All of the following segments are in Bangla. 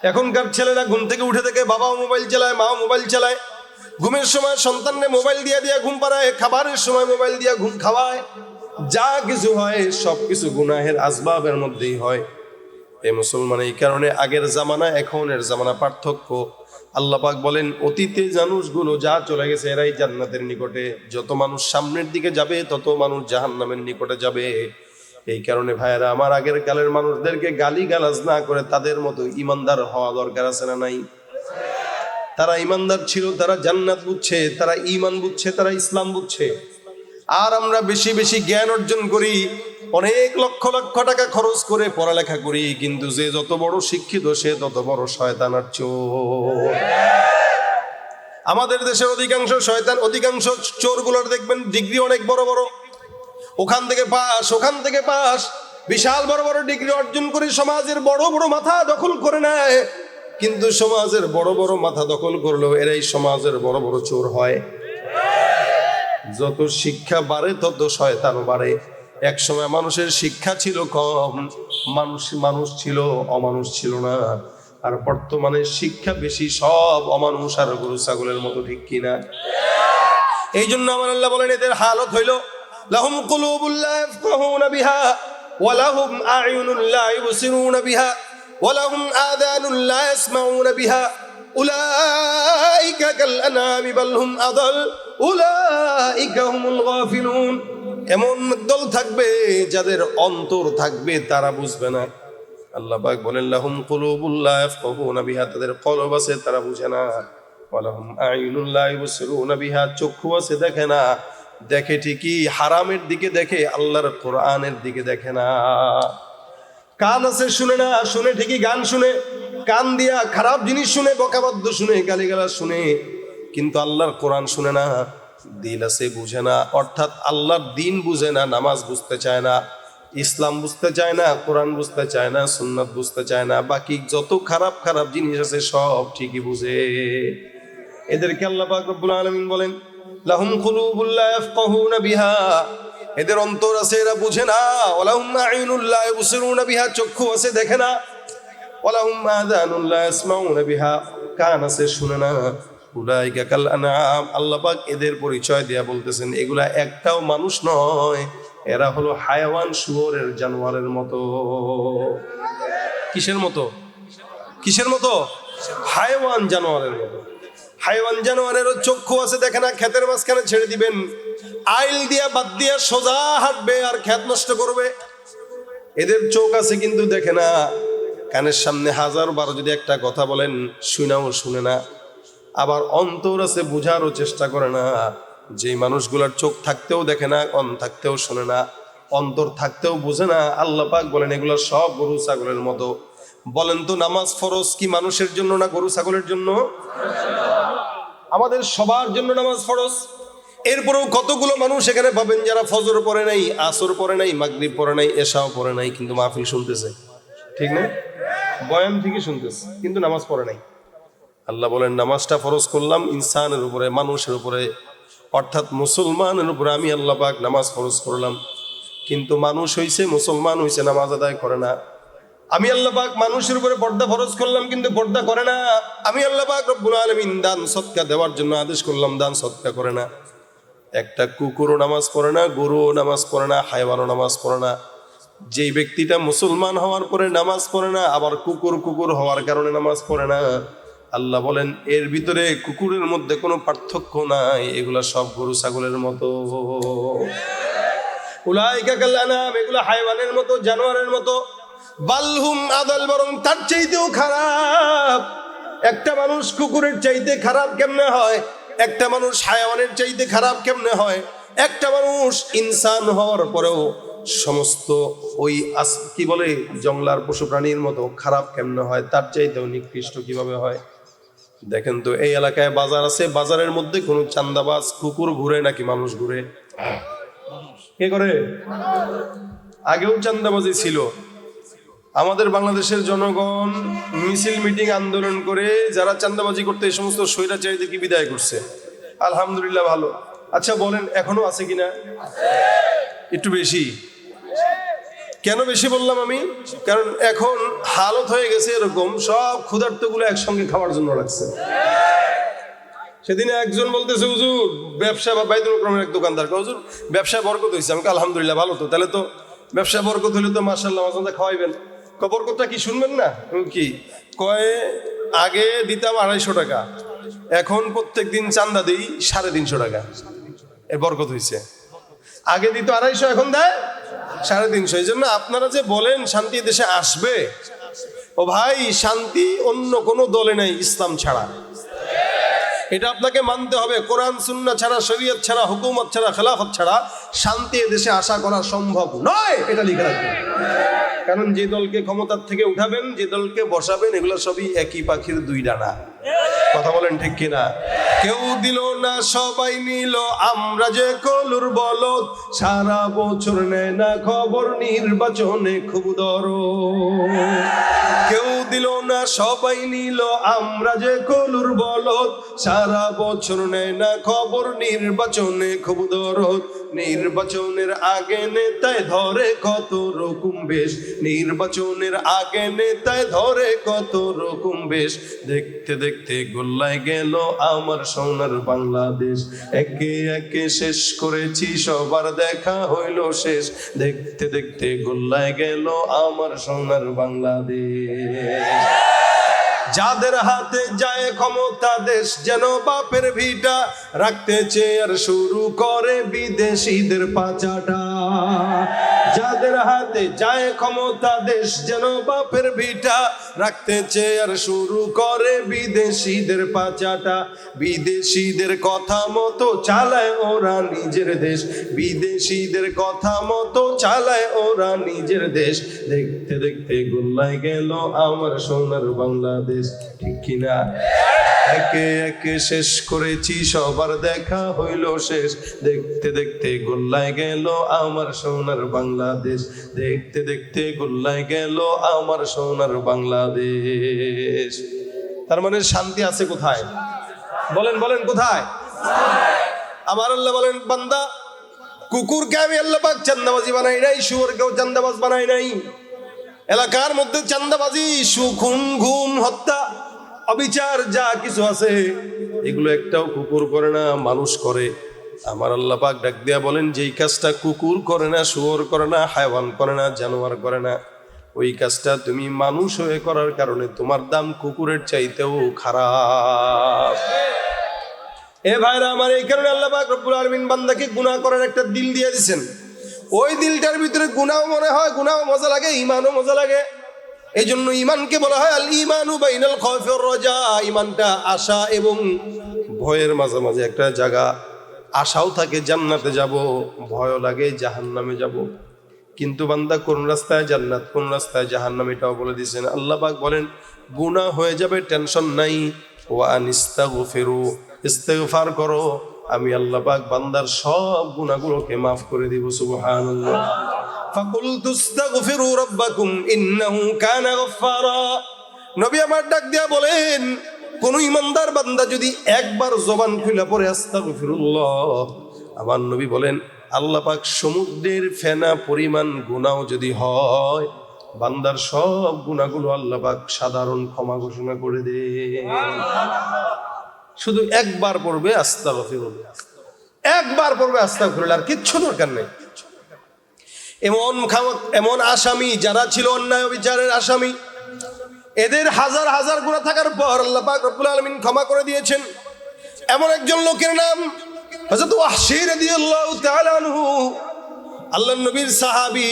এখনকার ছেলেরা ঘুম থেকে উঠে থেকে বাবাও মোবাইল চালায়, মাও মোবাইল চালায়। ঘুমের সময় সন্তানকে মোবাইল দিয়া দিয়া ঘুম পাড়ায়, খাবারের সময় মোবাইল দিয়া ঘুম খাওয়ায়। যা কিছু হয় সব কিছু গুনাহের আসবাবের মধ্যেই হয়। এই মুসলমান, এই কারণে আগের জামানা এখনের জামানা পার্থক্য। আল্লাহ পাক বলেন অতীতে মানুষগুলো যা চলে গেছে এরাই জান্নাতের নিকটে, যত মানুষ সামনের দিকে যাবে তত মানুষ জাহান্নামের নিকটে যাবে। এই কারণে ভাইয়েরা আমার, আগের কালের মানুষদেরকে গালি গালাজ না করে তাদের মতো ইমানদার হওয়া দরকার আছে না নাই? তারা ইমানদার ছিল, তারা জান্নাত বুঝছে, তারা ঈমান বুঝছে, তারা ইসলাম বুঝছে। আর আমরা বেশি বেশি জ্ঞান অর্জন করি, অনেক লক্ষ লক্ষ টাকা খরচ করে পড়ালেখা করি, কিন্তু যে যত বড় শিক্ষিত সে তত বড় শয়তান আর চোর। আমাদের দেশের অধিকাংশ শয়তান, অধিকাংশ চোরগুলোর দেখবেন ডিগ্রি অনেক বড় বড়, ওখান থেকে পাস, ওখান থেকে পাস, বিশাল বড় বড় ডিগ্রি অর্জন করে সমাজের বড় বড় মাথা দখল করে নেয়। কিন্তু সমাজের বড় বড় মাথা দখল করলেও এরাই সমাজের বড় বড় চোর হয়। যত শিক্ষা বাড়ে তত শয়তানও বাড়ে। এক সময় মানুষের শিক্ষা ছিল কম, মানুষ ছিল, অমানুষ ছিল না। আর বর্তমানে শিক্ষা বেশি, সব অমানুষ আর গরু ছাগলের মতো, ঠিক কিনা? এই জন্য আমার আল্লাহ বলেন এদের হালত হইল লাহুম কুলুবুল লা ইয়াফকাহুনা বিহা ওয়া লাহুম আ'য়ুনুন লা ইবসিরুনা বিহা ওয়া লাহুম আযানুন লা ইয়াসমাউনা বিহা উলাইকা কাল আনআমি বাল হুম আদাল উলাইকা হুমুল গাফিলুন। এমন দল থাকবে যাদের অন্তর থাকবে তারা বুঝবে না। আল্লাহ পাক বলেন লাহুম কুলুবুল লা ইয়াফকাহুনা বিহা, তাদের কলব আছে তারা বুঝে না। ওয়া লাহুম আ'য়ুনুন লা ইবসিরুনা বিহা, চক্ষু আছে দেখে না, দেখে ঠিকই হারামের দিকে দেখে, আল্লাহর কোরআনের দিকে দেখে না। কান আছে শুনে না, শুনে ঠিকই গান শুনে, কান দিয়া খারাপ জিনিস শুনে, বকাবাদ্য শুনে, গালিগালাজ শুনে, কিন্তু আল্লাহর কোরআন শুনে না। দিল আছে বুঝে না, অর্থাৎ আল্লাহর দিন বুঝে না, নামাজ বুঝতে চায় না, ইসলাম বুঝতে চায় না, কোরআন বুঝতে চায় না, সুন্নাত বুঝতে চায় না, বাকি যত খারাপ খারাপ জিনিস আছে সব ঠিকই বুঝে। এদেরকে আল্লাহ পাক রব্বুল আলামিন বলেন লাহুম কুলুবুল লা ইয়াফকাহুনা বিহা, এদের অন্তর আছে এরা বুঝে না। ওয়ালাহুম আ'য়ুনুল লা ইবসিরুনা বিহা, চক্ষু আছে দেখে না। ওয়ালাহুম আযানুল লা ইয়াসমাউনা বিহা, কান আছে শুনে না। উলাইকা কাল আনআম, আল্লাহ পাক এদের পরিচয় দিয়া বলতেছেন এগুলা একটাও মানুষ নয়, এরা হলো হায়াওয়ান, শুয়োরের, জানোয়ারের মতো। কিসের মতো? কিসের মতো? হায়াওয়ান, জানোয়ারের মতো। হায়াওয়ান জানোয়ারেরও চক্ষু আছে দেখে না, ক্ষেতের মাঝখানে ছেড়ে দিবেন, আইল দিয়া বাদ দিয়া সোজা হাঁটবে আর ক্ষেত নষ্ট করবে। এদের চোখ আছে কিন্তু দেখে না, কানের সামনে 1000 বার যদি একটা কথা বলেন শুনাও শুনে না। আবার অন্তর আছে, বুঝারও চেষ্টা করে না। যে মানুষগুলার চোখ থাকতেও দেখে না, কান থাকতেও শোনে না, অন্তর থাকতেও বুঝে না, আল্লাহ পাক বলেন এগুলো সব গরু ছাগলের মতো। বলেন তো নামাজ ফরজ কি মানুষের জন্য না গরু ছাগলের জন্য? আমাদের সবার জন্য নামাজ ফরজ। এরপরেও কতগুলো মানুষ এখানে পাবেন যারা ফজর পড়ে নাই, আসর পড়ে নাই, মাগরিব পড়ে নাই, এশাও পড়ে নাই, কিন্তু মাহফিল শুনতেছে, ঠিক না? বয়ান ঠিকই শুনতেছে কিন্তু নামাজ পড়ে নাই। আল্লাহ বলেন নামাজটা ফরজ করলাম ইনসানের উপরে, মানুষের উপরে, অর্থাৎ মুসলমানের উপরে আমি আল্লাহ পাক নামাজ ফরজ করলাম। কিন্তু মানুষ হইছে, মুসলমান হইছে, নামাজ আদায় করে না। আমি আল্লাহ পাক মানুষের উপরে পর্দা ফরজ করলাম কিন্তু পর্দা করে না। আমি আল্লাহ পাক রব্বুল আলামিন দান সদকা দেওয়ার জন্য আদেশ করলাম, দান সদকা করে না। একটা কুকুরও নামাজ পড়ে না, গরুও নামাজ পড়ে না, হায়ওয়ানও নামাজ পড়ে না। যেই ব্যক্তিটা মুসলমান হওয়ার পরে নামাজ পড়ে না, আবার কুকুর হওয়ার কারণে নামাজ পড়ে না, আল্লাহ বলেন এর ভিতরে কুকুরের মধ্যে কোনো পার্থক্য নাই, এগুলা সব গরু ছাগলের মতো। উলাইকা কাল আনআম, এগুলা হায়ওয়ানের মতো, জানোয়ারের মতো। বালহুম আদাল, বরং তার চাইতেও খারাপ। একটা মানুষ কুকুরের চাইতে খারাপ কেমনে হয়? একটা মানুষ হায়াওয়ানের চাইতে খারাপ কেমনে হয়? একটা মানুষ ইনসান হওয়ার পরেও সমস্ত ওই কি বলে জংলার পশু প্রাণীর মতো খারাপ কেমনে হয়? তার চাইতেও নিকৃষ্ট কিভাবে হয়? দেখেন তো, এই এলাকায় বাজার আছে, বাজারের মধ্যে কোনো চান্দাবাজ কুকুর ঘুরে নাকি মানুষ ঘুরে? কে করে? আগেও চান্দাবাজি ছিল। আমাদের বাংলাদেশের জনগণ মিছিল, মিটিং, আন্দোলন করে যারা চাঁদাবাজি করতে এই সমস্ত স্বৈরাচারীদেরকে বিদায় করছে, আলহামদুলিল্লাহ, ভালো। আচ্ছা বলেন এখনো আছে কিনা? একটু বেশি। কেন বেশি বললাম আমি? কারণ এখন হালত হয়ে গেছে এরকম, সব ক্ষুধার্তগুলো একসঙ্গে খাওয়ার জন্য রাখছে। সেদিন একজন বলতেছে, হুজুর ব্যবসা, বা বাইতুল মুকাররমের এক দোকানদার, হুজুর ব্যবসায় বরকত হয়েছে। আমি আলহামদুলিল্লাহ, ভালো তো, তাহলে তো ব্যবসায় বরকত হলে তো মাশাআল্লাহ মাঝে খাওয়াইবেন। বরকতটা কি শুনবেন না? কি কয়, আগে দিতাম 250 টাকা, এখন প্রত্যেক দিন চান্দা দিই 350 টাকা, এর বরকত হয়েছে। আগে দিত 250, এখন দেয় 350। এই জন্য আপনারা যে বলেন শান্তি দেশে আসবে, ও ভাই শান্তি অন্য কোনো দলে নেই ইসলাম ছাড়া। এটা আপনাকে মানতে হবে। কোরআন সুন্নাহ ছাড়া, শরীয়ত ছাড়া, হুকুমত ছাড়া, খেলাফত ছাড়া শান্তি দেশে আশা করা সম্ভব নয়, এটা লিখে রাখবেন। কারণ যে দলকে ক্ষমতার থেকে উঠাবেন, যে দলকে বসাবেন, এগুলো সবই একই পাখির দুই ডানা। কথা বলেন ঠিক কিনা? কেউ দিল না সবাই নিল, আমরা যে কলুর বলদ, সারা বছর নেয় না খবর, নির্বাচনে খুব দরদ। কেউ দিল না সবাই নিল, আমরা যে কলুর বলদ, সারা বছর নেয় না খবর, নির্বাচনে খুব দরদ। নির্বাচনের আগে নেতায় ধরে কত রকম বেশ, নির্বাচনের আগে নেতায় ধরে কত রকম বেশ। দেখতে দেখতে গোল্লায় গেল আমার সোনার বাংলাদেশ, একে একে শেষ করেছি সবার দেখা হইল শেষ। দেখতে দেখতে গোল্লায় গেল আমার সোনার বাংলাদেশ। যাদের হাতে যায় ক্ষমতা, দেশ যেন বাপের ভিটা, রাখতে চেয়ার শুরু করে বিদেশিদের পাচাটা। যাদের হাতে যায় ক্ষমতা, দেশ যেন বাপের ভিটা, রাখতে চেয়ার শুরু করে বিদেশিদের পাচাটা। বিদেশিদের কথা মতো চালায় ওরা নিজের দেশ, বিদেশিদের কথা মতো চালায় ওরা নিজের দেশ। দেখতে দেখতে গোল্লায় গেল আমার সোনার বাংলাদেশ, ঠিক কিনা? একে একে শেষ করেছি সবার দেখা হইল শেষ। দেখতে দেখতে গোল্লায় গেল আমার সোনার বাংলাদেশ, দেখতে দেখতে গোল্লায় গেল আমার সোনার বাংলাদেশ। তার মানে শান্তি আছে কোথায়? বলেন বলেন কোথায়? আমার আল্লাহ বলেন, বান্দা কুকুরকে আমি আল্লাহ পাক চান্দাবাজি বানাই নাই, শুয়োরকেও চান্দাবাজ বানাই নাই। এলাকার মধ্যে চান্দাবাজি, খুন, গুম, হত্যা, অবিচার যা কিছু আছে, এগুলো একটাও কুকুর করে না, মানুষ করে। আমার আল্লাহ পাক ডাক দিয়া বলেন, যেই কাজটা কুকুর করে না, শুয়োর করে না, হায়ওয়ান করে না, জানোয়ার করে না, ওই কাজটা তুমি মানুষ হয়ে করার কারণে তোমার দাম কুকুরের চাইতেও খারাপ। এ ভাইরা আমার, এই কারণে আল্লাহ পাক রব্বুল আলামিন বান্দাকে গুনাহ করার একটা দিল দিয়ে দিয়েছেন। ওই দিলটার ভিতরে গুনাহ মনে হয়, গুনাহ মজা লাগে, ইমানও মজা লাগে। এই জন্য ইমানকে বলা হয় আল ইমানু বাইনাল খাউফি ওয়ার রাজা। ইমানটা আশা এবং ভয়ের মাঝামাঝি একটা জায়গা। আশাও থাকে জান্নাতে যাব, ভয়ও লাগে জাহান্নামে যাব। কিন্তু বান্দা কোন রাস্তায় জান্নাত, কোন রাস্তায় জাহান্নাম, এটাও বলে দিয়েছেন। আল্লাহ পাক বলেন, গুনাহ হয়ে যাবে, টেনশন নাই, ওয়া আনিস্তাগফিরু, ইস্তিগফার করো, আমি আল্লাহ পাক বান্দার সব গুনাহগুলোকে মাফ করে দিব। সুবহানাল্লাহ। ফাকুলতু ইস্তাগফিরু রাব্বাকুম ইন্নাহু কানা গফফারা। নবী আমার ডাক দিয়া বলেন, কোন ইমানদার বান্দা যদি একবার জবান খুলে পড়ে আস্তাগফিরুল্লাহ, আমার নবী বলেন আল্লাহ পাক সমুদ্রের ফেনা পরিমাণ গুনাহ যদি হয়, বান্দার সব গুনাহগুলো আল্লাহ পাক সাধারণ ক্ষমা ঘোষণা করে দেন। শুধু একবার পড়বে আস্তাগফিরুল্লাহ, একবার পড়বে আস্তাগফিরুল্লাহ, আর কিচ্ছু দরকার নেই। এমন আসামি যারা ছিল অন্যায় বিচারের আসামি, এদের হাজার হাজার গুনাহ থাকার পর আল্লাহ পাক রব্বুল আলামিন ক্ষমা করে দিয়েছেন। এমন একজন লোকের নাম হযরত ওয়াহশী রাদিয়াল্লাহু তাআলা আনহু, আল্লাহর নবীর সাহাবী,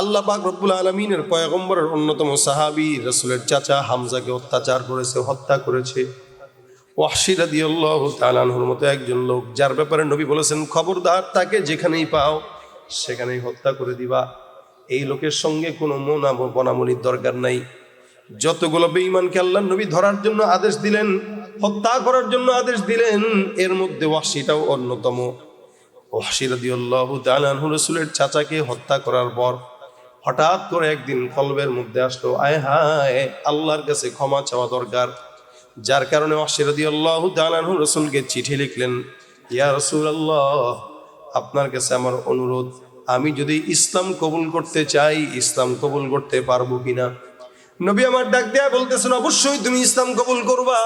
আল্লাহ পাক রব্বুল আলামিনের পয়গম্বরের অন্যতম সাহাবী, রাসূলের চাচা হামজাকে অত্যাচার করেছে, হত্যা করেছে। ওয়াহশী রাদিয়াল্লাহু তাআলা আনহুর মতো একজন লোক, যার ব্যাপারে নবী বলেছেন, খবরদার তাকে যেখানেই পাও সেখানেই হত্যা করে দিবা। এই লোকের সঙ্গে কোনো বনামনির দরকার নাই। যতগুলো বেঈমানকে আল্লাহর নবী ধরার জন্য আদেশ দিলেন, হত্যা করার জন্য আদেশ দিলেন, এর মধ্যে ওয়াহশীটাও অন্যতম। ওয়াহশী রাদিয়াল্লাহু তাআলা আনহু রাসূলের চাচাকে হত্যা করার পর হঠাৎ করে একদিন কলবের মধ্যে আসলো, আয় হায়, আল্লাহর কাছে ক্ষমা চাওয়া দরকার। যার কারণে ওয়াহশী রাদিয়াল্লাহু তাআলা আনহু রাসূলকে চিঠি লিখলেন, ইয়া রাসূলুল্লাহ, আপনার কাছে আমার অনুরোধ, আমি যদি ইসলাম কবুল করতে চাই ইসলাম কবুল করতে পারবো কিনা। নবী আমার ডাক দেয়া বলতেছেন, অবশ্যই তুমি ইসলাম কবুল করবা,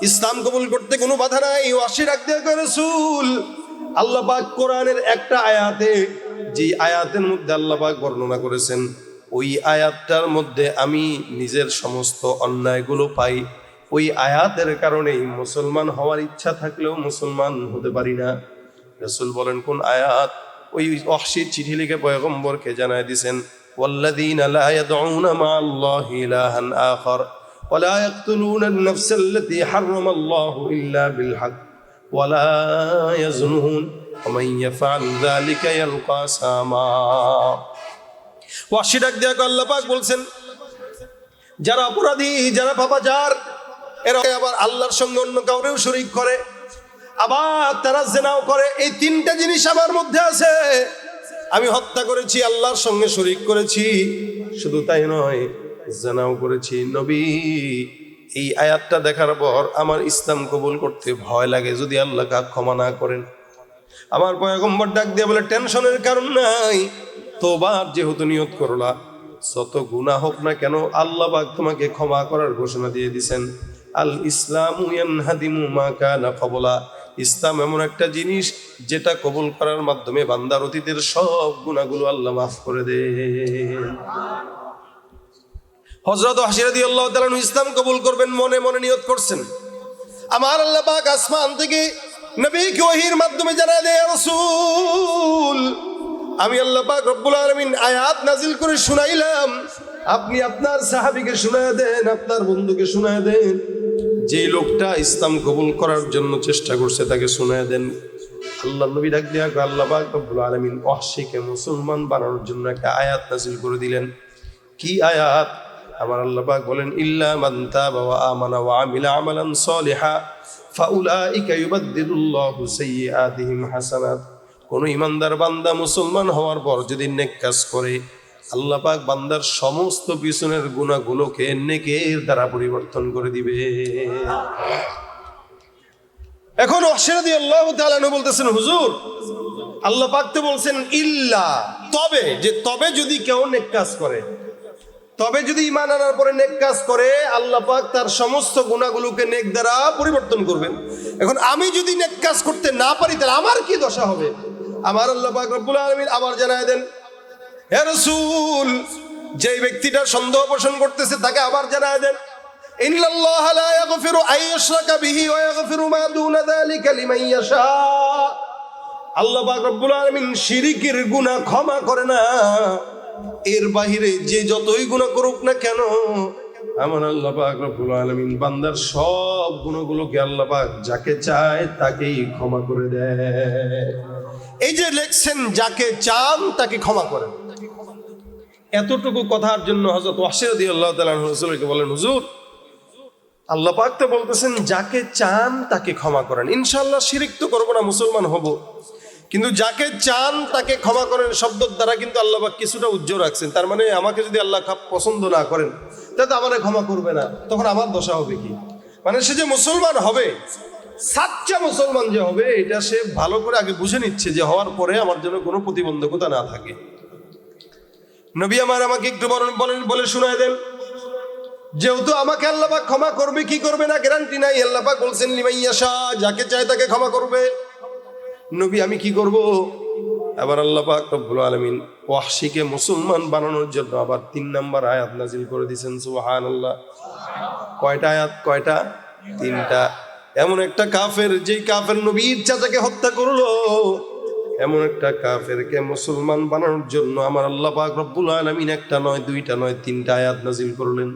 ইসলাম কবুল করতে কোনো বাধা নাই। ওয়াসি ডাক দেয়া কয়, রাসূল, আল্লাহ পাক কোরআনের একটা আয়াতে, যে আয়াতের মধ্যে আল্লাহ পাক বর্ণনা করেছেন, ওই আয়াতটার মধ্যে আমি নিজের সমস্ত অন্যায়গুলো পাই। ওই আয়াতের কারণেই মুসলমান হওয়ার ইচ্ছা থাকলেও মুসলমান হতে পারি না। রাসূল বলেন, কোন আয়াত? ওই ওয়াহশী চিঠি লিখে পয়গম্বরকে জানায় দিয়েছেন, ওয়াল্লাযীনা লা ইয়াদউনা মা'আল্লাহি ইলাহান আখার ওয়া লা ইয়াকতুলুনা আন-নাফসা আল্লাতী হারামাল্লাহু ইল্লা বিল হক ওয়া লা ইয়াজনুন ওয়া মান ইয়াফআল যালিকা ইয়ালকা আসামা। ওয়াহশী ডাক দেয়া আল্লাহ পাক বলছেন, যারা অপরাধী, যারা পাপাচার, এরা আবার আল্লাহর সঙ্গে অন্য কাউরেও শরীক করে, আবার তারা জিনাও করে। এই তিনটা জিনিস আমার মধ্যে আছে। আমি হত্যা করেছি, আল্লাহর সঙ্গে শরীক করেছি, শুধু তাই নয়, জিনাও করেছি। নবী, এই আয়াতটা দেখার পর আমার ইসলাম কবুল করতে ভয় লাগে যদি আল্লাহ ক্ষমা না করেন। আমার পয়গম্বর ডাক দিয়ে বলে, টেনশনের কারণ নাই, তোবার যেহেতু নিয়ত করলা, যত গুনাহ হোক না কেন আল্লাহ পাক তোমাকে ক্ষমা করার ঘোষণা দিয়ে দিয়েছেন। আল ইসলামু ইয়ানহাদিমু মা কানা ক্বাবলা। ইসলাম এমন একটা জিনিস যেটা কবুল করার মাধ্যমে বান্দার অতীতের সব গুনাহগুলো আল্লাহ মাফ করে দেন। হযরত ওয়াহশী রাদিয়াল্লাহু তাআলা ইসলাম কবুল করবেন, মনে মনে নিয়ত করছেন। আমার আল্লাহ পাক আসমান থেকে নবীকে ওহীর মাধ্যমে জানায় দেয়, রাসূল, আমি আল্লাহ পাক রব্বুল আলামিন আয়াত নাজিল করে শুনাইলাম, আপনি আপনার সাহাবীকে শুনায় দেন, আপনার বন্ধুকে শুনায় দেন, যে লোকটা ইসলাম কবুল করার জন্য চেষ্টা করছে তাকে শুনায় দেন। আল্লাহ নবী ডাক দিয়া আল্লাহ পাক রব্বুল আলামিন ওয়াহশীকে মুসলমান বানানোর জন্য একটা আয়াত নাজিল করে দিলেন। কি আয়াত? আমার আল্লাহ পাক বলেন, ইল্লা মান তাবা ওয়া আমানা ওয়া আমিলা আমালান সলিহা ফাউলাইকা ইউবাদদিলুল্লাহু সাইয়্যাতিহিম হাসানাত। কোন ইমানদার বান্দা মুসলমান হওয়ার পর যদি নেক কাজ করে, আল্লাহ পাক বান্দার সমস্ত পিছনের গুনাহগুলোকে নেকের দ্বারা পরিবর্তন করে দিবে। এখন ওয়াহশী রাদিয়াল্লাহু তাআলা বলতেছেন, হুজুর, আল্লাহ পাক তো বলছেন ইল্লা, তবে, যে তবে যদি কেউ নেক কাজ করে, তবে যদি ঈমান আনার পরে নেক কাজ করে, আল্লাহ পাক তার সমস্ত গুনাহগুলোকে নেক দ্বারা পরিবর্তন করবেন। এখন আমি যদি নেক কাজ করতে না পারি, তাহলে আমার কি দশা হবে? আমার আল্লাহ পাক রব্বুল আলামিন আবার জানায় দেন, হে রাসূল, যে ব্যক্তিটা সন্দেহ পোষণ করতেছে তাকে আবার জানায় দেন, ইন্নাল্লাহা লা ইয়াগফিরু আন ইউশরাকা বিহি ওয়া ইয়াগফিরু মা দুনা যালিকা লিমান ইয়াশা। আল্লাহ পাক রব্বুল আলামিন শিরকের গুনাহ ক্ষমা করে না, এর বাহিরে যে যতই গুনাহ করুক না কেন, আমার আল্লাহ পাক রব্বুল আলামিন বান্দার সব গুনাহগুলোকে আল্লাহ পাক যাকে চায় তাকেই ক্ষমা করে দেয়। এই যে লেখছেন, যাকে চান তাকে ক্ষমা করেন, এতটুকু কথার জন্য হযরত ওয়াহশী রাদিয়াল্লাহু তাআলা রাসূলকে বলেন, হুজুর, আল্লাহ পাক তো বলতেছেন যাকে চান তাকে ক্ষমা করেন, ইনশাআল্লাহ শিরক তো করব না, মুসলমান হব, কিন্তু যাকে চান তাকে ক্ষমা করেন শব্দের দ্বারা কিন্তু আল্লাহ পাক কিছুটা উজ্জ্বল রাখছেন। তার মানে আমাকে যদি আল্লাহ পছন্দ না করেন, তাহলে আমাকে ক্ষমা করবে না, তখন আমার দশা হবে কি? মানে সে যে মুসলমান হবে, সাচ্চা মুসলমান যে হবে, এটা সে ভালো করে আগে বুঝে নিচ্ছে যে হওয়ার পরে আমার জন্য কোনো প্রতিবন্ধকতা না থাকে। নবী আমার আমাকে একটু বলে শোনায় দেন, যেহেতু আমাকে আল্লাহ পাক ক্ষমা করবে কি করবে না গ্যারান্টি নাই। আল্লাহ পাক বলছেন লিমান ইয়াশা, যাকে চায় তাকে ক্ষমা করবে। নবী আমি কি করব? আবার আল্লাহ পাক রব্বুল আলামিন ওয়াহশীকে মুসলমান বানানোর জন্য আবার 3 নম্বর আয়াত নাজিল করে দিয়েছেন। সুবহানাল্লাহ। কয়টা আয়াত? কয়টা? 3টা। এমন একটা কাফের, যেই কাফের নবীর চাচাকে হত্যা করলো, এমন একটা কাফেরকে মুসলমান বানানোর জন্য আমার আল্লাহ পাক রব্বুল আলামিন একটা নয়, 2টা নয়, 3টা আয়াত নাজিল করলেন।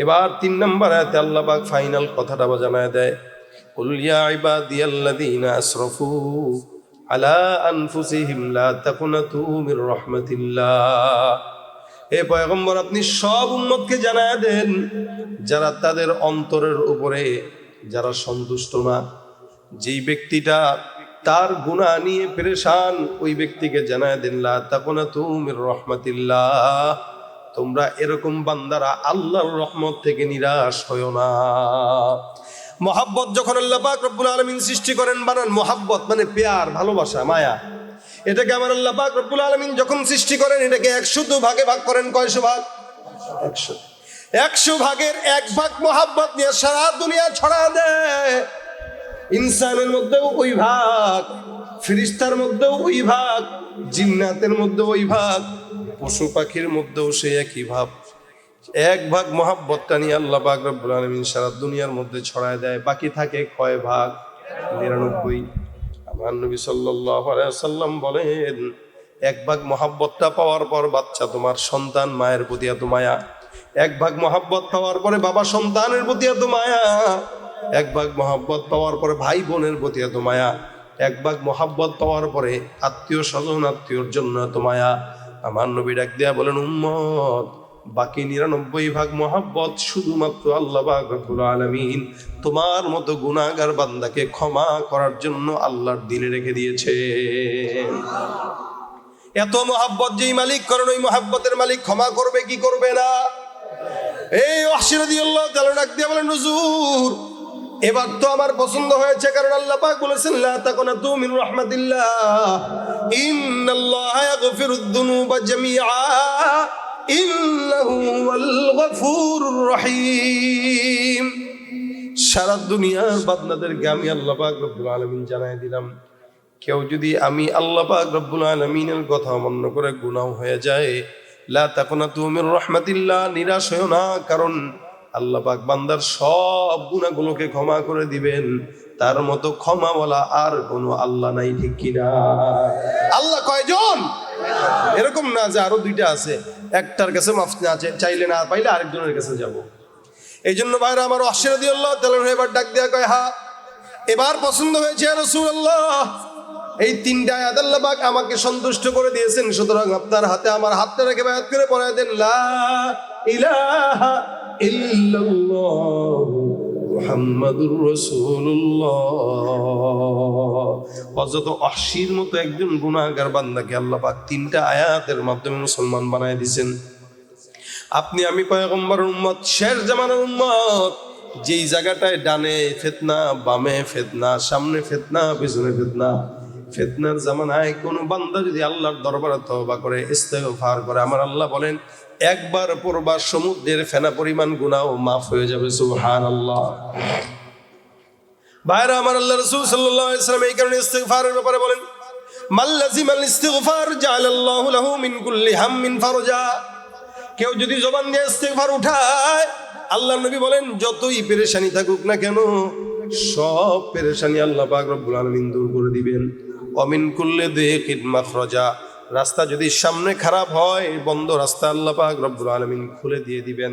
এবার 3 নম্বর আয়াতে আল্লাহ পাক ফাইনাল কথাটা জানায় দেয়, কুল ইয়া ইবাদিয়াল্লাযীনা আসরাফু আলা আনফুসিহিম লা তাকুনাতু মির রাহমাতিল্লাহ। হে পয়গম্বর, আপনি সব উম্মতকে জানায় দেন, যারা তাদের অন্তরের উপরে যারা সন্তুষ্ট না, যেই ব্যক্তিটা তার গুনাহ নিয়ে পেরেশান, ওই ব্যক্তিকে জানায় দেন লা তাকুনাতু মির রাহমাতিল্লাহ, তোমরা এরকম বান্দারা আল্লাহর রহমত থেকে নিরাশ হয়ো না। মহাব্বত যখন আল্লাহ পাক রব্বুল আলামিন সৃষ্টি করেন, বানান মহাব্বত মানে প্যার, ভালোবাসা, মায়া। এটাকে আমার আল্লাহ পাক রব্বুল আলামিন যখন সৃষ্টি করেন এটাকে 100 ভাগে ভাগ করেন। কয়শো ভাগ? 100। 100 ভাগের 1 ভাগ মোহাব্বত নিয়ে সারা দুনিয়া ছড়া দেয়। ইনসানের মধ্যেও ওই ভাগ, ফেরেশতার মধ্যেও ওই ভাগ, জিন্নাতের মধ্যেও ওই ভাগ, পশু পাখির মধ্যেও সেই একই ভাব। 1 ভাগ মোহাব্বতটা নিয়ে আল্লাহ পাক রব্বুল আলামিন সারা দুনিয়ার মধ্যে ছড়ায় দেয়। বাকি থাকে কয় ভাগ? 99। আমার নবী সাল্লাল্লাহু আলাইহি ওয়াসাল্লাম বলেন 1 ভাগ মোহাব্বতটা পাওয়ার পর বাচ্চা তোমার সন্তান মায়ের প্রতি এত মায়া, 1 ভাগ মোহাব্বত পাওয়ার পরে বাবা সন্তানের প্রতি এত মায়া, 1 ভাগ মোহাব্বত পাওয়ার পরে ভাই বোনের প্রতি এত মায়া, 1 ভাগ মোহাব্বত পাওয়ার পরে আত্মীয় স্বজন আত্মীয়র জন্য এত মায়া। আমার নবী ডাক দিয়া বলেন, উম্মত বাকি 99 ভাগ মোহাব্বত শুধুমাত্র আল্লাহ পাক রব্বুল আলামিন তোমার মতো গুনাহগার বান্দাকে ক্ষমা করার জন্য আল্লাহর দিলে রেখে দিয়েছে। এত মোহাব্বত যেই মালিক করেন ওই মোহাব্বতের মালিক ক্ষমা করবে কি করবে না? এই ওয়াহশী রাদিয়াল্লাহু তাআলা ডাক দিয়ে বলেন, হুজুর এবার তো আমার পছন্দ হয়েছে, কারণ আল্লাহ পাক বলেছেন লা তাকুনাতু মিন রাহমাতিল্লাহ ইন্নাল্লাহা ইয়াগফিরুদ যুনুবা জামিআ ইন্নাহু হুয়াল গফুরুর রহিম। সারা দুনিয়ার বান্দাদেরকে আমি আল্লাহ পাক রব্বুল আলামিন জানাই দিলাম, কেউ যদি আমি আল্লাহ পাক রব্বুল আলামিনের কথা অমান্য করে গুনাহ হয়ে যায়, লা তাকুনাতু মিন রাহমাতিল্লাহ, নিরাশ হয়ো না, কারণ আল্লাহ পাক বান্দার সব গুনাহগুলোকে ক্ষমা করে দিবেন। তার মতো ক্ষমাওয়ালা আর কোনো আল্লাহ নাই, ঠিক কিনা? আল্লাহ কয়জন? এরকম না যে আরো 2টা আছে, একটার কাছে মাফ না চাইলে না পাইলে আরেকজনের কাছে যাব। এই জন্য ভাইরা আমার ওয়াহশী রাদিয়াল্লাহু তাআলা এবার ডাক দেয়া কয়, হ্যাঁ এবার পছন্দ হয়েছে ইয়া রাসূলুল্লাহ, এই 3টা আয়াত আল্লাহ পাক আমাকে সন্তুষ্ট করে দিয়েছেন, সুতরাং আপনার হাতে আমার হাতটা রেখে বায়াত করে পড়ায় দেন লা ইলাহা ইল্লাল্লাহ মুহাম্মাদুর রাসূলুল্লাহ। হযরত ওয়াহশীর মতো একজন গুনাহগার বান্দাকে আল্লাহ পাক 3টা আয়াতের মাধ্যমে মুসলমান বানায় দিয়েছেন। আপনি আমি পয়গম্বরের উম্মত, শেষ জামানার উম্মত, যেই জায়গাটায় ডানে ফিতনা, বামে ফিতনা, সামনে ফিতনা, পিছনে ফিতনা, ফিতনার জামানায় কোন বান্দা যদি আল্লাহর দরবারে তওবা করে ইস্তেগফার করে, আমার আল্লাহ বলেন একবার পড়বা সমুদ্রের ফেনা পরিমাণ গুনাহ মাফ হয়ে যাবে। সুবহানাল্লাহ। ভাইরা আমার, আল্লাহ রাসূল সাল্লাল্লাহু আলাইহি ওয়াসাল্লাম এই কারণে ইস্তেগফারের ব্যাপারে বলেন, মান লাজিমাল ইস্তিগফার জাআলাল্লাহু লাহু মিন কুল্লি হাম্মিন ফারজা। কেউ যদি জবান দিয়ে ইস্তেগফার উঠায়, আল্লাহর নবী বলেন যতই পেরেশানি থাকুক না কেন সব পেরেশানি আল্লাহ পাক রব্বুল আলামিন দূর করে দিবেন। অমিন কুল্লি দিকিন মাখরাজা, রাস্তা যদি সামনে খারাপ হয় বন্ধ রাস্তা আল্লাহ পাক রব্বুল আলামিন খুলে দিয়ে দিবেন।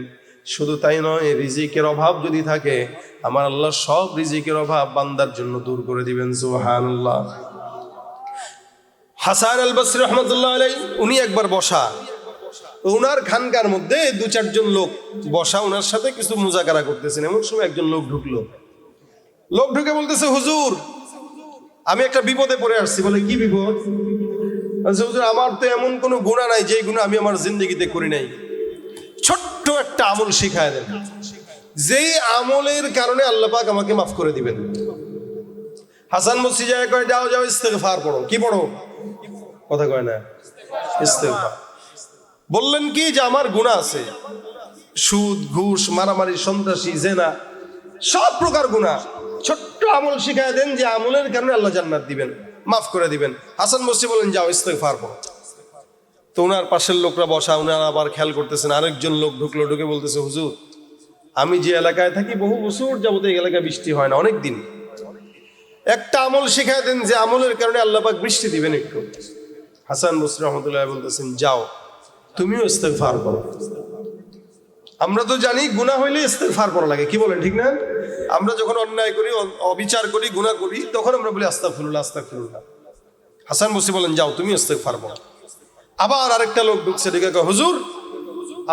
শুধু তাই নয়, রিজিকের অভাব যদি থাকে আমার আল্লাহ সব রিজিকের অভাব বান্দার জন্য দূর করে দিবেন। সুবহানাল্লাহ। হাসান আল বসরি রাহমাতুল্লাহ আলাইহি, উনি একবার বসা, ওনার খানকার মধ্যে 2-4 জন লোক বসা, ওনার সাথে কিছু মুজাকারা করতেছেন। এমন সময় একজন লোক ঢুকলো, লোক ঢুকে বলতেছে, হুজুর আমি একটা বিপদে পড়ে আসছি। বলে কি বিপদ? হুজুর আমার তো এমন কোনো গুনাহ নাই যে গুনাহ আমি আমার জিন্দগিতে করি নাই, ছোট্ট একটা আমল শিখায় দেন, যেই আমলের কারণে আল্লাহ পাক আমাকে মাফ করে দিবেন। হাসান বসরি যায় কয়, যাও যাও ইস্তেগফার পড়ো। কি পড়ো? কথা কয় না, ইস্তেগফার। বললেন কি যে আমার গুনাহ আছে, সুদ, ঘুষ, মারামারি, সন্ত্রাসী, জেনা, সব প্রকার গুনাহ। ছোট্ট আমল শিখায় দেন যে আমলের কারণে আল্লাহ জান্নাত দিবেন, মাফ করে দিবেন। হাসান বসরি বলেন, যাও ইস্তেগফার পড়ো। তো ওনার পাশের লোকরা বসা, ওনারা আবার খেয়াল করতেছেন। আরেকজন লোক ঢুকলো, ঢুকে বলতেছে, হুজুর আমি যে এলাকায় থাকি বহু বছর যাবত এই এলাকায় বৃষ্টি হয় না, অনেক দিন, একটা আমল শিখায় দেন যে আমলের কারণে আল্লাহ পাক বৃষ্টি দিবেন একটু। হাসান বসরি রাহমাতুল্লাহ বলতেছেন, যাও তুমিও ইস্তেগফার করো। আমরা তো জানি গুনাহ হইলে ইস্তেগফার করা লাগে, কি বলেন ঠিক না? আমরা যখন অন্যায় করি, অবিচার করি, গুনাহ করি, তখন আমরা বলি আস্তাগফিরুল্লাহ আস্তাগফিরুল্লাহ। হাসান বসরি বলেন, যাও তুমি ইস্তেগফার করো। আবার আরেকটা লোক ঢুকছে, ঢুকে কয়, হুজুর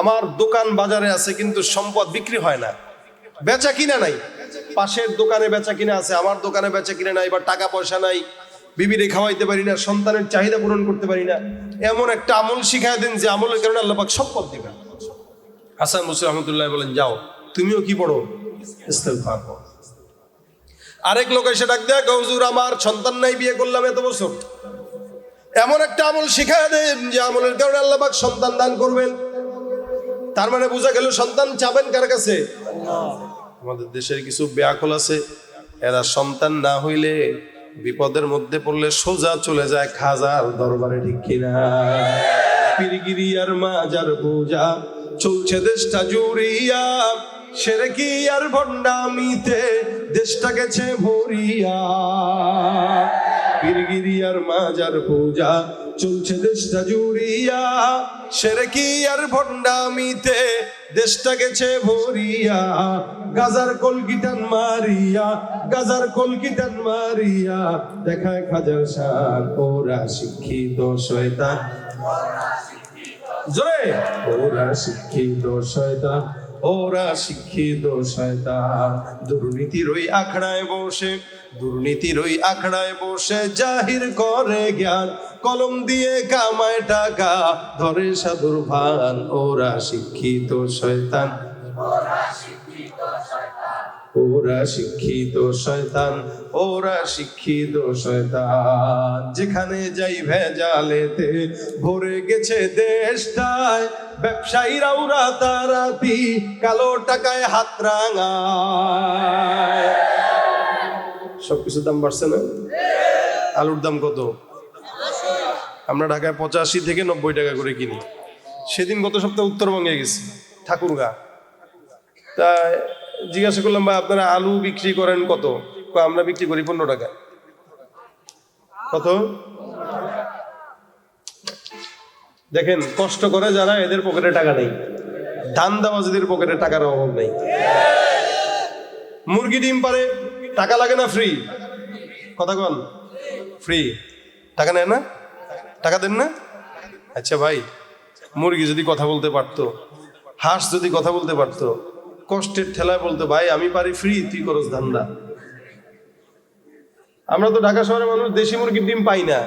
আমার দোকান বাজারে আছে কিন্তু সম্পদ বিক্রি হয় না, বেচা কিনা নাই। পাশের দোকানে বেচা কিনা আছে, আমার দোকানে বেচা কিনা নাই, বা টাকা পয়সা নাই, বিবিরে খাওয়াইতে পারি না, সন্তানের চাহিদা পূরণ করতে পারি না। এমন একটা আমল শিখায় দেন যে আমলের কারণে আল্লাহ পাক সম্পদ দিবেন। হাসান বসরি রাহমাতুল্লাহ বলেন, যাও তুমিও কি পড়ো? ইস্তেগফার পড়ো। আরেক লোক এসে ডাক দেয়, হুজুর আমার সন্তান নাই, বিয়ে করলাম এত বছর, এমন একটা আমল শিখায় দেন যে আমলের কারণে আল্লাহ পাক সন্তান দান করবেন। তার মানে বোঝা গেল সন্তান চাবেন কার কাছে? আমাদের দেশের কিছু ব্যাকল আছে, এরা সন্তান না হইলে বিপদের মধ্যে পড়লে সোজা চলে যায় খাজার দরবারে, ঠিক কিনা? পীরগিরি আর মাজার পূজা চলছে দেশটা জুড়িয়া, সেরেকি আর ভণ্ডামিতে দেশটা গেছে ভরিয়া। পীরগিরি আর মাজার পূজা চলছে দেশটা জুড়িয়া, সেরেকি আর ভণ্ডামিতে দেশটা গেছে ভরিয়া। গাজার কলকিটান মারিয়া, গাজার কলকিটান মারিয়া দেখায় খাজার শান, ওরা শিক্ষিত শয়তান, জোরে ওরা শিক্ষিত শয়তান, ওরা শিক্ষিত শয়তান। দুর্নীতির ওই আখড়ায় বসে, দুর্নীতির ওই আখড়ায় বসে জাহির করে জ্ঞান, কলম দিয়ে কামায় টাকা ধরে সাধুর ভান। ওরা শিক্ষিত শয়তান, ওরা শিক্ষিত শয়তান, ওরা শিক্ষিত শয়তান। যেখানে যাই ভেজালেতে ভরে গেছে দেশটায়, ব্যবসায়ীরাও রাতারাতি কালো টাকায় হাত রাঙায়। সবকিছুর দাম বাড়ছে না? আলুর দাম কত? আমরা ঢাকায় 85 থেকে 90 টাকা করে কিনি। সেদিন গত সপ্তাহে উত্তরবঙ্গে গেছি, ঠাকুরগা। তা জিজ্ঞাসা করলাম, ভাই আপনারা আলু বিক্রি করেন কত? আমরা বিক্রি করি 15 টাকা। কত? দেখেন, কষ্ট করে যারা, এদের পকেটে টাকা নেই। ধান্দাবাজদের পকেটে টাকার অভাব নেই। মুরগি ডিম পারে, টাকা লাগে না? ফ্রি। কথা কন, ফ্রি। টাকা নেয় না? টাকা দেন না? আচ্ছা ভাই, মুরগি যদি কথা বলতে পারতো, হাঁস যদি কথা বলতে পারতো, কষ্টের ঠেলায় বলতো, ভাই আমি পারি ফ্রি, তুই করস ধান্দা। আমরা তো ঢাকা শহরের মানুষ দেশি মুরগির ডিম পাই না।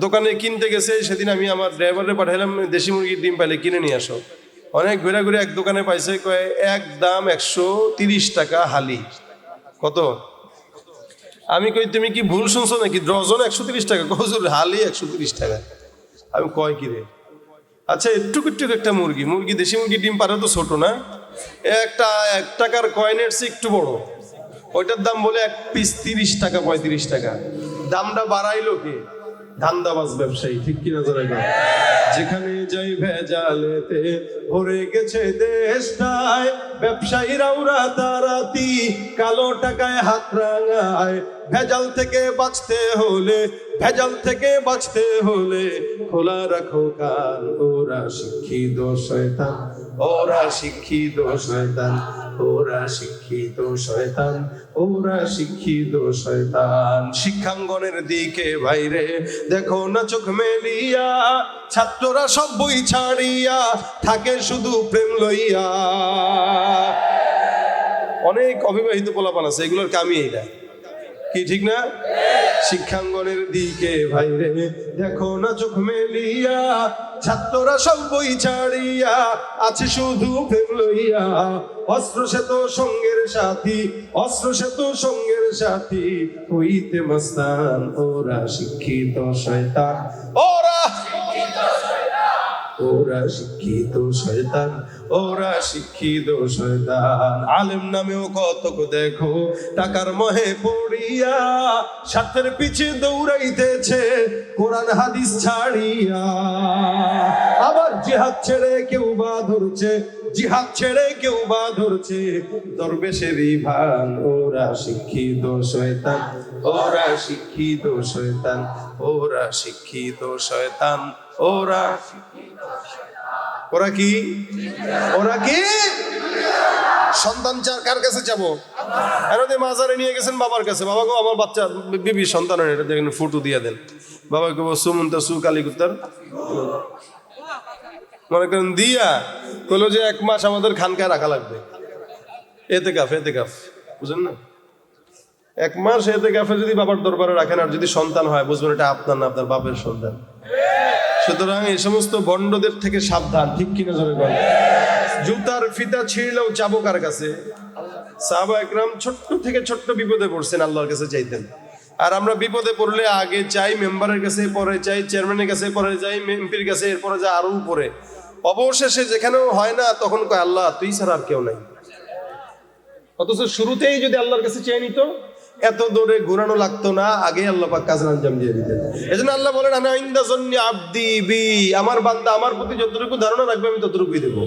দোকানে কিনতে গেছে, সেদিন আমি আমার ড্রাইভারে পাঠাইলাম, দেশি মুরগির ডিম পাইলে কিনে নিয়ে আসো। অনেক ঘুরে ঘুরে এক দোকানে পাইছে, কয় এক দাম 130 টাকা হালি। কত? আমি কই তুমি কি ভুল শুনছো নাকি? ডজন 130 টাকা? হুজুর হালি 130 টাকা। আমি কয় কি রে? আচ্ছা একটুক একটা মুরগি, মুরগি দেশি মুরগির ডিম পারে তো ছোট না, একটা 1 টাকার কয়েনের চেয়ে একটু বড়, ওইটার দাম বলে এক পিস 30 টাকা 35 টাকা। দামটা বাড়াইলো কে? ধান্দাবাজ ব্যবসায়ী, ঠিক কিনা জায়গা? যেখানে যাই ভেজালেতে ভরে গেছে দেশটায়, ব্যবসায়ীরাও রাতারাতি কালো টাকায় হাত রাঙায়। ভেজাল থেকে বাঁচতে হলে, ভেজাল থেকে বাঁচতে হলে খোলা রাখো কান। ওরা শিক্ষিত শয়তান, ওরা শিক্ষিত শয়তান, ওরা শিক্ষিত শয়তান, ওরা শিক্ষিত শয়তান। শিক্ষাঙ্গনের দিকে বাইরে দেখো না চোখ মেলিয়া, ছাত্ররা সব বই ছাড়িয়া থাকে শুধু প্রেম লইয়া। অনেক অবিবাহিত পোলাপান আছে, এগুলোর কামই এটা, কি ঠিক না? শিক্ষাঙ্গনের দিকে বাইরে দেখো না চোখ মেলিয়া, ছাত্ররা সব বই ছাড়িয়া আছে শুধু প্রেম লইয়া। অস্ত্র সে তো সঙ্গের সাথী, অস্ত্র সে তো সঙ্গের সাথী হইতে মস্তান। ওরা শিক্ষিত শয়তান, ওরা ওরা শিক্ষিত শয়তান, ওরা শিক্ষিত শয়তান। আলেম নামেও কতক দেখো টাকার মোহে পড়িয়া, স্বার্থের পিছে দৌড়াইতেছে কোরআন হাদিস ছাড়িয়া। আবার জিহাদ ছেড়ে কেউ বা ধরছে, জিহাদ ছেড়ে কেউ বা ধরছে দরবেশেরই ভান। ওরা শিক্ষিত শয়তান, ওরা শিক্ষিত শয়তান, ওরা শিক্ষিত শয়তান, ওরা ওরা কি? ওরা কি? সন্তান কার কাছে যাবো? এর মাজারে নিয়ে গেছেন বাবার কাছে, বাবা গো আমার বাচ্চা বিবি সন্তান, এটা দেখেন ফটো দিয়ে দেন। বাবা গো সুমন্তা সু কালীকুত্তার মনে করেন দিয়া কইলো যে 1 মাস আমাদের খানকায় রাখা লাগবে। এতেকাফ, এতেকাফ বুঝেন না? 1 মাস এতেকাফে যদি বাবার দরবারে রাখেন, আর যদি সন্তান হয় বুঝবেন এটা আপনার না, আপনার বাপের সন্তান। সুতরাং এই সমস্ত ভণ্ডদের থেকে সাবধান, ঠিক কিনা জোরে বলেন? জুতার ফিতা ছিঁড়লেও যাবো কার কাছে? সাহাবা একরাম ছোট্ট থেকে ছোট্ট বিপদে পড়ছেন, আল্লাহর কাছে চাইতেন। আর আমরা বিপদে পড়লে আগে চাই মেম্বারের কাছে, পরে চাই চেয়ারম্যানের কাছে, পরে যাই এমপির কাছে, এরপরে যা আরো উপরে। অবশেষে যেখানেও হয় না তখন কয় আল্লাহ তুই ছাড়া আর কেউ নাই। অথচ শুরুতেই যদি আল্লাহর কাছে চেয়ে নিত এত দূরে ঘুরানো লাগতো না, আগে আল্লাহ পাক কাজের আঞ্জাম দিয়ে দিতেন। এজন্য আল্লাহ বলেন আনা ইনদা জন্নি আবদি বি, আমার বান্দা আমার প্রতি যতটুকু ধারণা রাখবে আমি ততটুকুই দেবো।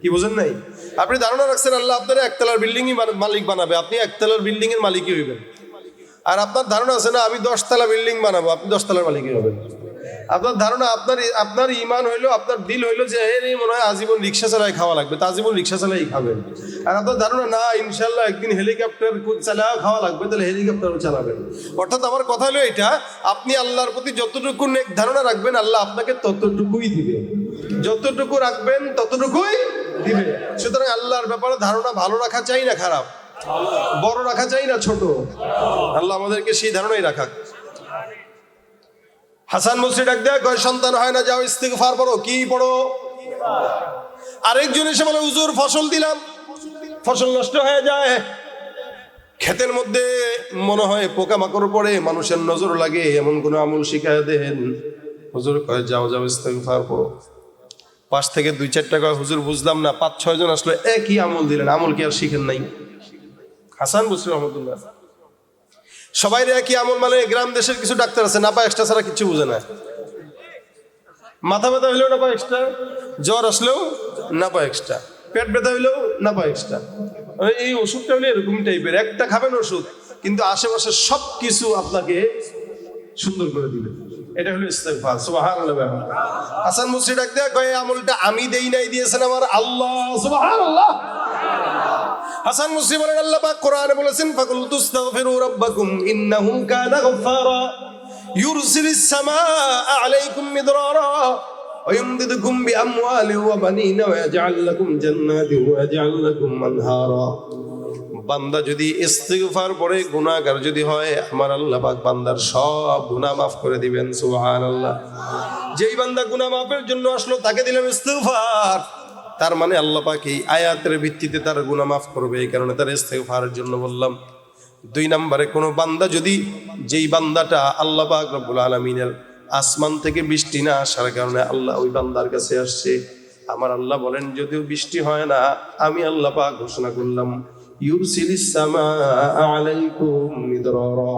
কি বুঝেন নাই? আপনি ধারণা রাখছেন আল্লাহ আপনার একতলার বিল্ডিংই মালিক বানাবে, আপনি একতলার বিল্ডিং এর মালিকই হইবেন। আর আপনার ধারণা আছে না আমি 10 তলা বিল্ডিং বানাবো, আপনি 10 তলার মালিকই হবেন। আপনার ধারণা আপনার ইমান হইলো, আপনার দিল হইলো যে এই মনে হয় আজীবন রিক্সা চালাই খাওয়া লাগবে, তা আজীবন রিক্সা চালাই খাবেন। আর আপনার ধারণা না ইনশাল্লাহ একদিন হেলিকপ্টার চালাও খাওয়া লাগবে, তাহলে হেলিকপ্টারও চালাবেন। অর্থাৎ আমার কথা হলো এটা, আপনি আল্লাহর প্রতি যতটুকু নেক ধারণা রাখবেন আল্লাহ আপনাকে ততটুকুই দিবে, যতটুকু রাখবেন ততটুকুই দিবে। সুতরাং আল্লাহর ব্যাপারে ধারণা ভালো রাখা চাই না খারাপ, বড় রাখা চাই না ছোট, আল্লাহ আমাদেরকে সেই ধারণাই রাখাক। হাসান বসরি ডাক দেয় কয় সন্তান হয় না, যাও ইস্তিগফার পড়ো। কি পড়ো? আরেকজন এসে বলে হুজুর ফসল দিলাম, ফসল নষ্ট হয়ে যায়, ক্ষেতের মধ্যে মনে হয় পোকামাকড় পড়ে, মানুষের নজর লাগে, এমন কোন আমল শিখায় দেন। হুজুর কয় যাও যাও ইস্তিগফার পড়ো। পাশ থেকে 2-4টা কয় হুজুর বুঝলাম না, 5-6 জন আসলো, একই আমল দিলেন, আমল কি আর শিখেন নাই? হাসান বসরি রহমতুল্লাহ সবাই একই আমল, মানে গ্রাম দেশের কিছু ডাক্তার আছে নাপা এক্সট্রা ছাড়া কিছু বুঝে না। মাথা ব্যথা হইলেও নাপা এক্সট্রা, জ্বর আসলেও নাপা এক্সট্রা, পেট ব্যথা হইলেও নাপা এক্সট্রা। এই ওষুধটা হলে এরকম টাইপের, একটা খাবেন ওষুধ কিন্তু আশেপাশে সব কিছু আপনাকে সুন্দর করে দিবে। এটা হলো ইস্তেগফার। সুবহানাল্লাহ। হাসান বসরি ডাক দেয় কয় আমলটা আমি দেই নাই, দিয়েছেন আমার আল্লাহ। সুবহানাল্লাহ। হাসান বসরি বলেন আল্লাহ পাক কোরআনে বলেছেন ফাকুল তুস্তাগফিরু রাব্বাকুম ইন্নাহু কানা গফফারা ইউরসিলিস সামাআ আলাইকুম মিদরারা ওয়া ইমদিদুকুম বিআমওয়ালিন ওয়া বানিনা ওয়া ইয়াজআল লাকুম জান্নাতিন ওয়া ইয়াজআল লাকুম আনহারা। বান্দা যদি ইস্তিগফার পড়ে, গুনাহগার যদি হয়, আমার আল্লাহ পাক বান্দার সব গুনাহ মাফ করে দিবেন। সুবহানাল্লাহ। যেই বান্দা গুনাহ মাফের জন্য আসলো তাকে দিলাম ইস্তিগফার, তার মানে আল্লাহ পাক এই আয়াতের ভিত্তিতে তার গুনাহ মাফ করবে, এই কারণে তার ইস্তিগফারের জন্য বললাম। 2 নম্বরে কোনো বান্দা যদি, যেই বান্দাটা আল্লাহ পাক রব্বুল আলামিনের আসমান থেকে বৃষ্টি না আসার কারণে আল্লাহ ওই বান্দার কাছে আসছে, আমার আল্লাহ বলেন যদিও বৃষ্টি হয় না, আমি আল্লাহ পাক ঘোষণা করলাম ইউরসিলিস সামাআ আলাইকুম মিদরারা।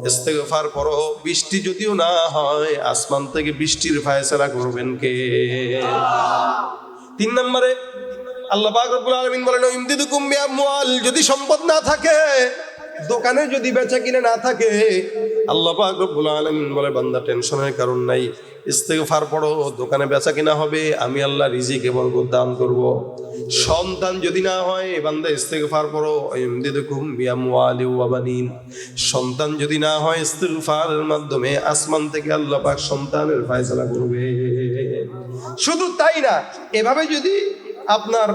ইস্তিগফার করো, বৃষ্টি যদিও না হয় আসমান থেকে বৃষ্টির ফায়সালা করবেন কে? 3 নম্বরে আল্লাহ পাক রব্বুল আলামিন বলেন ইমদিদুকুম বিআমওয়াল, যদি সম্পদ না থাকে, দোকানে যদি বেচা কিনা না থাকে, আল্লাহ পাক রব্বুল আলামিন বলে বান্দা টেনশনের কারণ নাই, ইস্তিগফার পড়ো, দোকানে বেচা কিনা হবে, আমি আল্লাহ রিজিকে বরকত দান করব। সন্তান যদি না হয়, বান্দা ইস্তিগফার পড়ো ইমদিদুকুম বিআমওয়ালি ওয়া বানিন, সন্তান যদি না হয় ইস্তিগফারের মাধ্যমে আসমান থেকে আল্লাহ পাক সন্তানের ফয়সালা করবে। শুধু তাই না, এভাবে যদি আপনার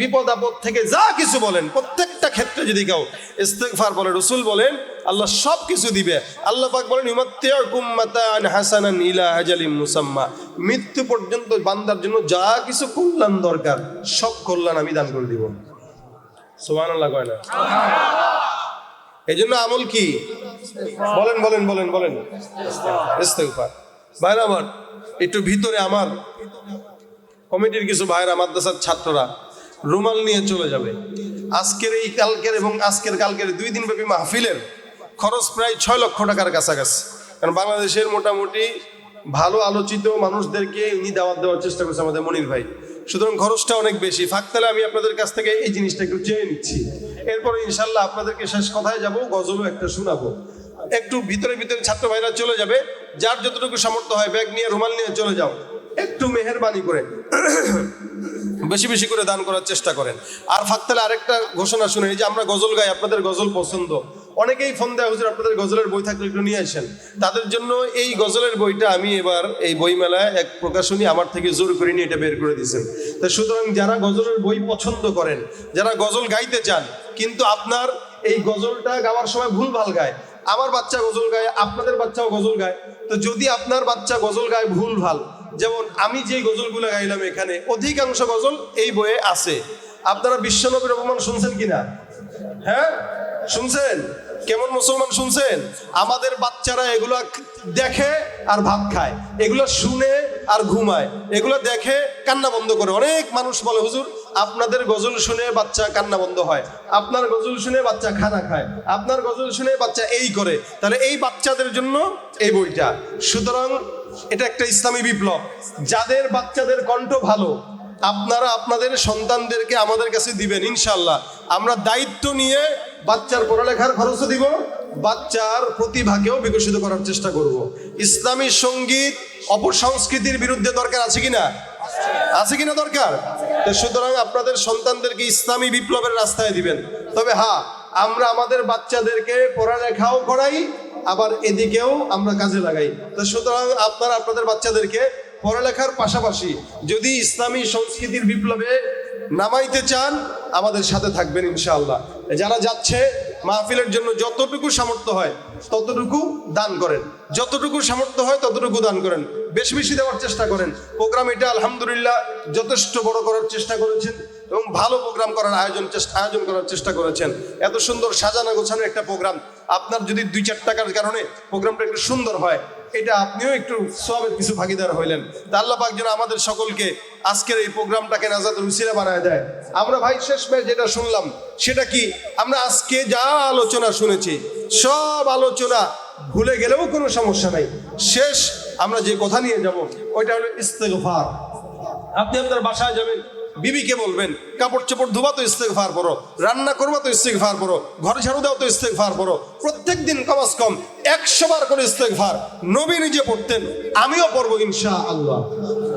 বিপদ আপদ থেকে যা কিছু বলেন প্রত্যেকটা ক্ষেত্রে যদি কেউ ইস্তিগফার বলে, রাসূল বলেন আল্লাহ সব কিছু দিবে। আল্লাহ পাক বলেন ইউমাত্তিউকুম মাতাআন হাসানান ইলা আজালিম মুসাম্মা, মৃত্যু পর্যন্ত বান্দার জন্য যা কিছু কল্যাণ দরকার সব কল্যাণ আমি দান করে দিব। সুবহানাল্লাহ কয় না? এই জন্য আমল কি? বলেন বলেন বলেন বলেন ইস্তিগফার। ভাইরা আমার, একটু ভিতরে আমার কমিটির কিছু ভাইরা, মাদ্রাসার ছাত্ররা রুমাল নিয়ে চলে যাবে। আজকের এই কালকের এবং আজকের কালকের 2 দিন ব্যাপী মাহফিলের খরচ প্রায় 6 লক্ষ টাকার কাছাকাছি। কারণ বাংলাদেশের মোটামুটি ভালো আলোচিত মানুষদেরকে উনি দাওয়াত দেওয়ার চেষ্টা করছে আমাদের মনির ভাই, সুতরাং খরচটা অনেক বেশি। ফাঁকতালে আমি আপনাদের কাছ থেকে এই জিনিসটা একটু চেয়ে নিচ্ছি, এরপরে ইনশাল্লাহ আপনাদেরকে শেষ কথায় যাব, গজলও একটা শোনাবো। একটু ভিতরে ভিতরে ছাত্র ভাইরা চলে যাবে, যার যতটুকু সামর্থ্য হয় ব্যাগ নিয়ে রুমাল নিয়ে চলে যাও, একটু মেহেরবানি করে বেশি বেশি করে দান করার চেষ্টা করেন। আর ফাঁকতালে আরেকটা ঘোষণা শুনে, এই যে আমরা গজল গাই, আপনাদের গজল পছন্দ, অনেকেই ফোন দেয় হুজুর আপনাদের গজলের বই থাকলে একটু নিয়ে আসেন। তাদের জন্য এই গজলের বইটা আমি এবার এই বই মেলায় এক প্রকাশনী আমার থেকে জোর করে নিয়ে এটা বের করে দিয়েছেন। তো সুতরাং যারা গজলের বই পছন্দ করেন, যারা গজল গাইতে চান কিন্তু আপনার এই গজলটা গাওয়ার সময় ভুলভাল গায়, আমার বাচ্চা গজল গায়, আপনাদের বাচ্চাও গজল গায়, তো যদি আপনার বাচ্চা গজল গায় ভুলভাল, যেমন আমি যে গজলগুলো গাইলাম এখানে অধিকাংশ গজল এই বইয়ে আছে। আপনারা বিশ্বনবীর অপমান শুনছেন কিনা? হ্যাঁ শুনছেন? কেমন মুসলমান শুনছেন? আমাদের বাচ্চারা এগুলা দেখে আর ভাত খায়, এগুলো শুনে আর ঘুমায়, এগুলো দেখে কান্না বন্ধ করে। অনেক মানুষ বলে হুজুর আপনাদের গজল শুনে বাচ্চা কান্না বন্ধ হয়, আপনার গজল শুনে বাচ্চা খানা খায়, আপনার গজল শুনে বাচ্চা এই করে। তাহলে এই বাচ্চাদের জন্য এই বইটা। সুতরাং এটা একটা ইসলামী বিপ্লব। যাদের বাচ্চাদের কণ্ঠ ভালো আপনারা আপনাদের সন্তানদেরকে আমাদের কাছে দিবেন ইনশাআল্লাহ। আমরা দায়িত্ব নিয়ে বাচ্চার পড়ালেখার খরচও দিব, বাচ্চার প্রতিভাকেও বিকশিত করার চেষ্টা করব। ইসলামী সঙ্গীত অপসংস্কৃতির বিরুদ্ধে দরকার আছে কিনা? আছে কিনা দরকার? সুতরাং আপনাদের সন্তানদেরকে ইসলামী বিপ্লবের রাস্তায় দিবেন। তবে হ্যাঁ, আমরা আমাদের বাচ্চাদেরকে পড়ালেখাও করাই, আবার এদিকেও আমরা কাজে লাগাই। তো সুতরাং আপনারা আপনাদের বাচ্চাদেরকে পড়ালেখার পাশাপাশি যদি ইসলামী সংস্কৃতির বিপ্লবে নামাইতে চান আমাদের সাথে থাকবেন ইনশাআল্লাহ। যারা যাচ্ছে মাহফিলের জন্য যতটুকু সামর্থ্য হয় ততটুকু দান করেন, যতটুকু সামর্থ্য হয় ততটুকু দান করেন, বেশি বেশি দেওয়ার চেষ্টা করেন। প্রোগ্রাম এটা আলহামদুলিল্লাহ যথেষ্ট বড় করার চেষ্টা করেছেন এবং ভালো প্রোগ্রাম করার আয়োজন করার চেষ্টা করেছেন। এত সুন্দর সাজানো গোছানো একটা প্রোগ্রাম, আপনার যদি 2-4 টাকার কারণে প্রোগ্রামটা একটু সুন্দর হয়, এটা আপনিও একটু সওয়াবের কিছু ভাগিদার হইলেন। তা আল্লাহ পাক যেন আমাদের সকলকে আজকের এই প্রোগ্রামটাকে নাজাতের উসিলা বানায় দেয়। আমরা ভাই শেষমেশ যেটা শুনলাম সেটা কি, আমরা আজকে যা আলোচনা শুনেছি সব আলোচনা ভুলে গেলেও কোনো সমস্যা নাই। শেষ আমরা যে কথা নিয়ে যাব ওইটা হলো ইস্তেগফার। আপনি আপনার বাসায় যাবেন, বিবিকে বলবেন কাপড় চোপড় ধোবা তো ইস্তেগফার পড়ো, রান্না করবা তো ইস্তেগফার পড়ো, ঘর ঝাড়ু দাও তো ইস্তেগফার পড়ো। প্রত্যেক দিন কমাস কম 100 বার করে ইস্তেগফার নবী নিজে পড়তেন, আমিও পড়বো ইনশাআল্লাহ।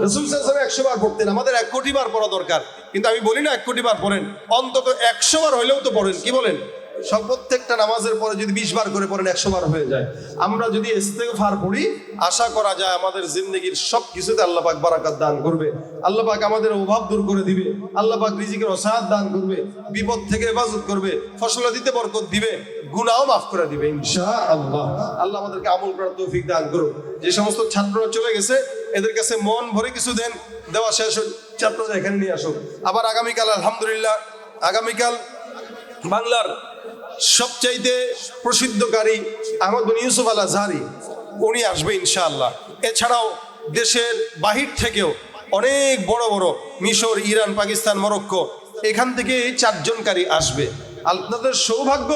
রাসূল সাল্লাল্লাহু আলাইহি ওয়াসাল্লাম 100 বার পড়তেন, আমাদের 1 কোটি বার পড়া দরকার। কিন্তু আমি বলি না 1 কোটি বার পড়েন, অন্তত 100 বার হইলেও তো পড়েন। কি বলেন? সব প্রত্যেকটা নামাজের পরে যদি 20 বার করে পড়েন 100 বার হয়ে যায়। আমরা যদি ইস্তেগফার পড়ি আশা করা যায় আমাদের জিন্দেগির সব কিছুতে আল্লাহ পাক বারাকাত দান করবে, আল্লাহ পাক আমাদের অভাব দূর করে দিবে, আল্লাহ পাক রিজিকের ওসাআত দান করবে, বিপদ থেকে হেফাজত করবে, ফসলে দিতে বরকত দিবে, গুনাহও মাফ করে দিবে ইনশাআল্লাহ। আল্লাহ আমাদেরকে আমল করার তৌফিক দান করুন। যে সমস্ত ছাত্ররা চলে গেছে এদের কাছে মন ভরে কিছু দেন, দেওয়া শেষ ছাত্ররা এখানে নিয়ে আসুন। আবার আগামীকাল আলহামদুলিল্লাহ, আগামীকাল বাংলার সবচাইতে প্রসিদ্ধকারী আহমদ বিন ইউসুফ আল আজহারি উনি আসবে ইনশাআল্লাহ। এছাড়াও দেশের বাহির থেকেও অনেক বড় বড় মিশর, ইরান, পাকিস্তান, মরক্কো এখান থেকে 4 জনকারী আসবে। আপনাদের সৌভাগ্য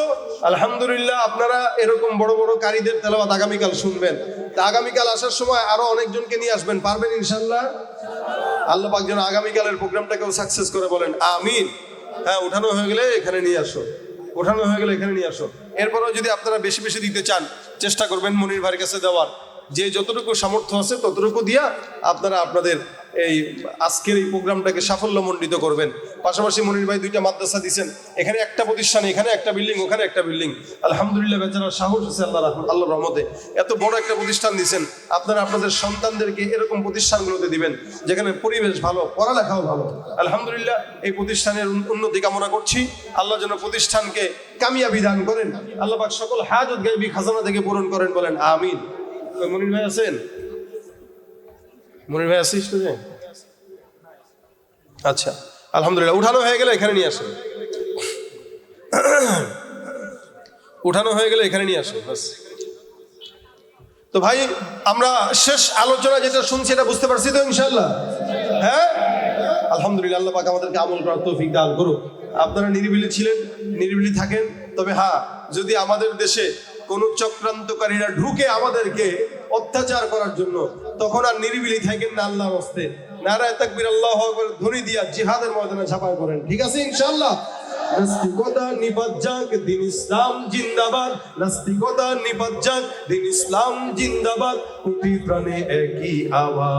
আলহামদুলিল্লাহ, আপনারা এরকম বড় বড় কারীদের তেলাওয়াত আগামীকাল শুনবেন। তা আগামীকাল আসার সময় আরো অনেকজনকে নিয়ে আসবেন, পারবেন ইনশাআল্লাহ। আল্লাহ পাক যেন আগামীকালের প্রোগ্রামটাকেও সাকসেস করে বলেন আমিন। হ্যাঁ, উঠানো হয়ে গেলে এখানে নিয়ে আসো, ওঠানো হয়ে গেলে এখানে নিয়ে আসো। এরপরেও যদি আপনারা বেশি বেশি দিতে চান চেষ্টা করবেন মনির ভাইয়ের কাছে দেওয়ার, যে যতটুকু সামর্থ্য আছে ততটুকু দিয়া আপনারা আপনাদের এই আজকের এই প্রোগ্রামটাকে সাফল্যমণ্ডিত করবেন। পাশাপাশি মনির ভাই 2টা মাদ্রাসা দিয়েছেন, এখানে একটা প্রতিষ্ঠান, এখানে একটা বিল্ডিং, ওখানে একটা বিল্ডিং। আলহামদুলিল্লাহ বেচারা সাহস আছে আল্লাহর রহমতে, এত বড় একটা প্রতিষ্ঠান দিয়েছেন। আপনারা আপনাদের সন্তানদেরকে এরকম প্রতিষ্ঠানগুলোতে দিবেন যেখানে পরিবেশ ভালো, পড়ালেখাও ভালো। আলহামদুলিল্লাহ এই প্রতিষ্ঠানের উন্নতি কামনা করছি। আল্লাহ যেন প্রতিষ্ঠানকে কামিয়াবি দান করেন, আল্লাহ পাক সকল হাজত গায়বী খাজানা থেকে পূরণ করেন, বলেন আমিন। মনির ভাই আছেন? মনির ভাই আসিস তো? আচ্ছা, আলহামদুলিল্লাহ উঠানো হয়ে গেলে এখানে নিয়ে আসেন, উঠানো হয়ে গেলে এখানে নিয়ে আসেন বাস। তো ভাই আমরা শেষ আলোচনা যেটা শুনছি এটা বুঝতে পারছি তো ইনশাআল্লাহ? হ্যাঁ, আলহামদুলিল্লাহ। আল্লাহ পাক আমাদেরকে আমল করার তৌফিক দান করুক। আপনারা নিরিবিলি ছিলেন, নিরিবিলি থাকেন। তবে হ্যাঁ, যদি আমাদের দেশে কোন চক্রান্তকারীরা ঢুকে আমাদেরকে অত্যাচার করার জন্য, তখন আর নিরিবিলি থাকেন না, আল্লাহর হস্তে নারায়ে তাকবীর আল্লাহু আকবার ধ্বনি দিয়া জিহাদের ময়দানে ঝাঁপায় পড়েন। ঠিক আছে ইনশাআল্লাহ? নাস্তিকতা নিপাত যাক, দিন ইসলাম জিন্দাবাদ। নাস্তিকতা নিপাত যাক, দিন ইসলাম জিন্দাবাদ। কোটি প্রাণে একই আওয়াজ।